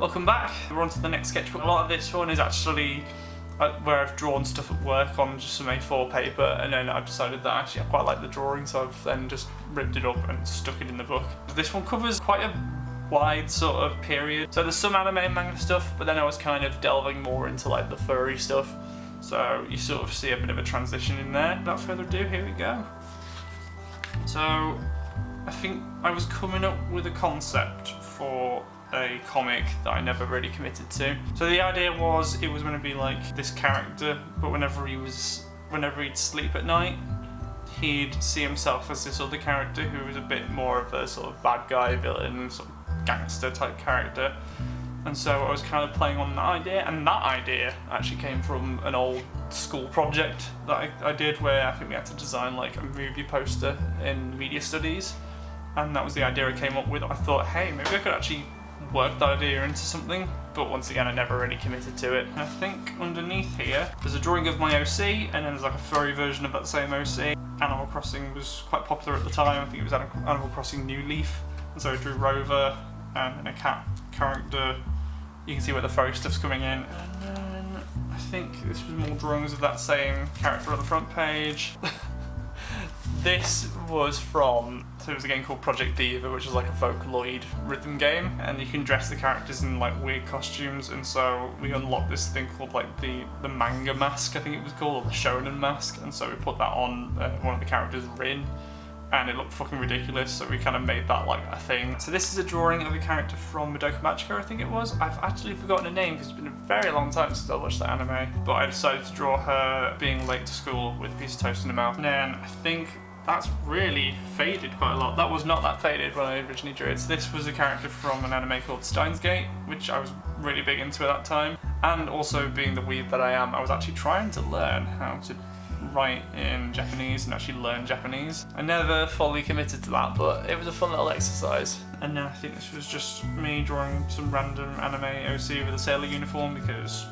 Welcome back. We're on to the next sketchbook. A lot of this one is actually where I've drawn stuff at work on just some A4 paper, and then I've decided that actually I quite like the drawing, so I've then just ripped it up and stuck it in the book. This one covers quite a wide sort of period. So there's some anime and manga stuff, but then I was kind of delving more into like the furry stuff. So you sort of see a bit of a transition in there. Without further ado, here we go. So I think I was coming up with a concept for a comic that I never really committed to. So the idea was it was going to be like this character, but whenever he'd sleep at night, he'd see himself as this other character who was a bit more of a sort of bad guy, villain, sort of gangster type character. And so I was kind of playing on that idea, and that idea actually came from an old school project that I did, where I think we had to design like a movie poster in media studies, and that was the idea I came up with. I thought, hey, maybe I could actually work that idea into something, but once again I never really committed to it. And I think underneath here there's a drawing of my OC, and then there's like a furry version of that same OC. Animal Crossing was quite popular at the time. I think it was Animal Crossing New Leaf, and so I drew Rover and then a cat character. You can see where the furry stuff's coming in, and then I think this was more drawings of that same character on the front page. This was from, so it was a game called Project Diva, which is like a Vocaloid rhythm game, and you can dress the characters in like weird costumes, and so we unlocked this thing called like the manga mask, I think it was called, or the shonen mask, and so we put that on one of the characters, Rille, and it looked fucking ridiculous, so we kind of made that like a thing. So this is a drawing of a character from Madoka Magica, I think it was. I've actually forgotten her name because it's been a very long time since I watched that anime, but I decided to draw her being late to school with a piece of toast in her mouth. And then I think that's really faded quite a lot. That was not that faded when I originally drew it. So this was a character from an anime called Steins Gate, which I was really big into at that time. And also, being the weeb that I am, I was actually trying to learn how to write in Japanese and actually learn Japanese. I never fully committed to that, but it was a fun little exercise. And now I think this was just me drawing some random anime OC with a sailor uniform because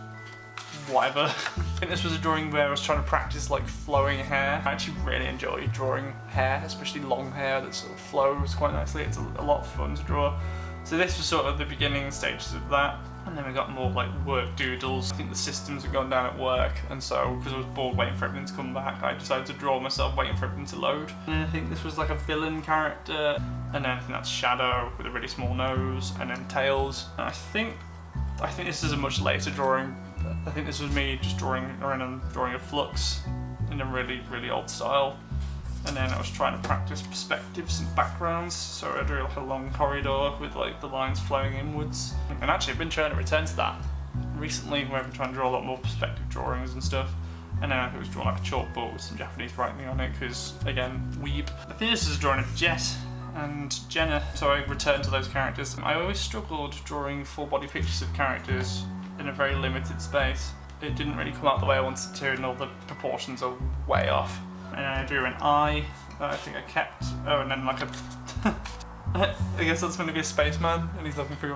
whatever. I think this was a drawing where I was trying to practice like flowing hair. I actually really enjoy drawing hair, especially long hair that sort of flows quite nicely. It's a lot of fun to draw. So this was sort of the beginning stages of that. And then we got more like work doodles. I think the systems had gone down at work, and so because I was bored waiting for everything to come back, I decided to draw myself waiting for everything to load. And I think this was like a villain character, and then I think that's Shadow with a really small nose, and then Tails. And I think this is a much later drawing. I think this was me just drawing around and drawing a flux in a really, really old style. And then I was trying to practice perspectives and backgrounds, so I drew like a long corridor with like the lines flowing inwards. And actually I've been trying to return to that recently, where I've been trying to draw a lot more perspective drawings and stuff. And then I was drawing like a chalkboard with some Japanese writing on it, because again, weeb. I think this is a drawing of Jet and Jenna, so I returned to those characters. I always struggled drawing full body pictures of characters in a very limited space. It didn't really come out the way I wanted to, and all the proportions are way off. And then I drew an eye that I think I kept. Oh, and then like a I guess that's going to be a spaceman, and he's looking through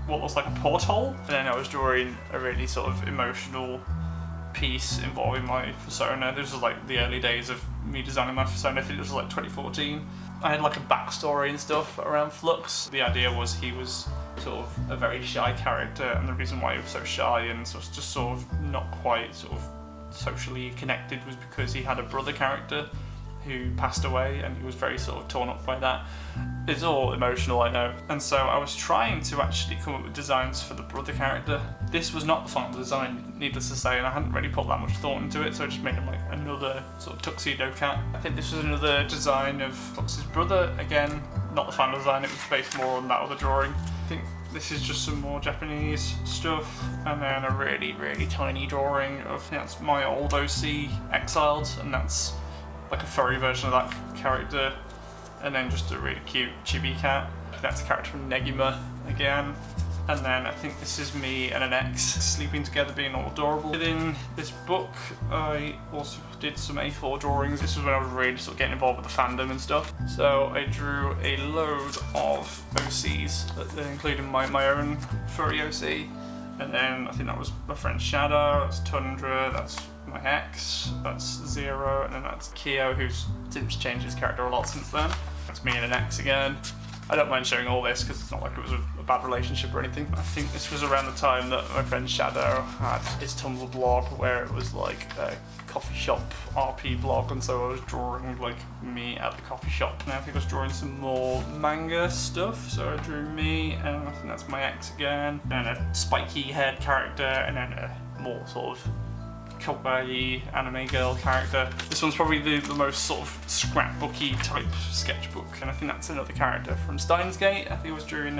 what looks like a porthole. And then I was drawing a really sort of emotional piece involving my persona. This was like the early days of me designing my persona. I think this was like 2014. I had like a backstory and stuff around Flux. The idea was he was sort of a very shy character, and the reason why he was so shy and just sort of not quite sort of socially connected was because he had a brother character who passed away, and he was very sort of torn up by that. It's all emotional, I know. And so I was trying to actually come up with designs for the brother character. This was not the final design, needless to say, and I hadn't really put that much thought into it, so I just made him like another sort of tuxedo cat. I think this was another design of Flux's brother. Again, not the final design, it was based more on that other drawing. I think this is just some more Japanese stuff, and then a really, really tiny drawing of, that's my old OC Exiled, and that's like a furry version of that character, and then just a really cute chibi cat. That's a character from Negima again. And then I think this is me and an ex sleeping together, being all adorable. Within this book, I also did some A4 drawings. This was when I was really sort of getting involved with the fandom and stuff. So I drew a load of OCs, including my own furry OC. And then I think that was my friend Shadow, that's Tundra, that's my ex, that's Zero, and then that's Kyo, who's since changed his character a lot since then. That's me and an ex again. I don't mind showing all this because it's not like it was a bad relationship or anything. I think this was around the time that my friend Shadow had his Tumblr blog where it was like a coffee shop RP blog, and so I was drawing like me at the coffee shop. Now I think I was drawing some more manga stuff, so I drew me, and I think that's my ex again, and a spiky haired character, and then a more sort of kawaii anime girl character. This one's probably the most sort of scrapbooky type sketchbook, and I think that's another character from Steins Gate. I think I was drawing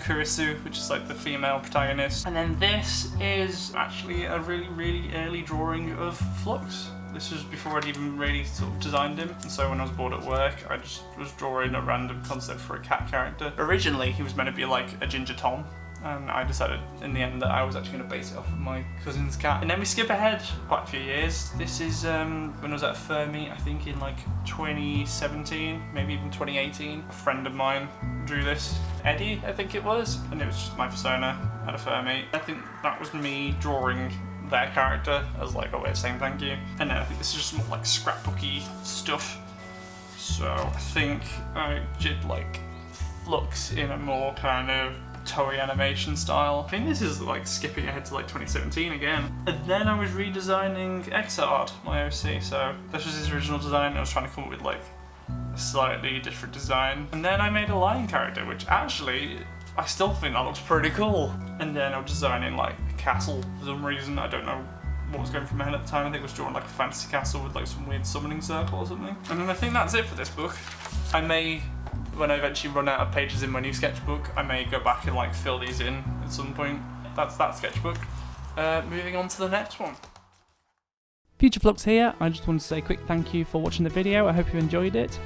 Kurisu, which is like the female protagonist. And then this is actually a really early drawing of Flux. This was before I'd even really sort of designed him, and so when I was bored at work, I just was drawing a random concept for a cat character. Originally, he was meant to be like a Ginger Tom, and I decided in the end that I was actually going to base it off of my cousin's cat. And then we skip ahead quite a few years. This is when I was at Fermi, I think in like 2017, maybe even 2018. A friend of mine drew this, Eddie I think it was, and it was just my persona at a Fermi. I think that was me drawing their character as like a way of saying thank you. And then I think this is just more like scrapbooky stuff. So I think I did like Flux in a more kind of Toei animation style. I think this is like skipping ahead to like 2017 again. And then I was redesigning Xrd, my OC, so this was his original design. I was trying to come up with like a slightly different design. And then I made a lion character, which actually I still think that looks pretty cool. And then I was designing like a castle for some reason. I don't know what was going through my head at the time. I think I was drawing like a fantasy castle with like some weird summoning circle or something. And then I think that's it for this book. I may, when I eventually run out of pages in my new sketchbook, I may go back and like fill these in at some point. That's that sketchbook. Moving on to the next one. Future Flux here. I just wanted to say a quick thank you for watching the video. I hope you enjoyed it.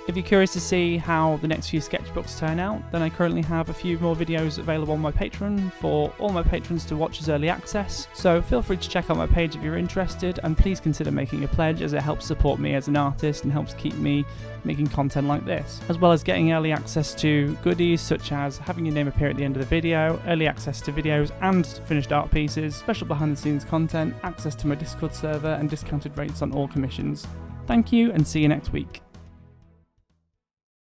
If you're curious to see how the next few sketchbooks turn out, then I currently have a few more videos available on my Patreon for all my patrons to watch as early access, so feel free to check out my page if you're interested, and please consider making a pledge as it helps support me as an artist and helps keep me making content like this, as well as getting early access to goodies such as having your name appear at the end of the video, early access to videos and finished art pieces, special behind the scenes content, access to my Discord server and discounted rates on all commissions. Thank you and see you next week.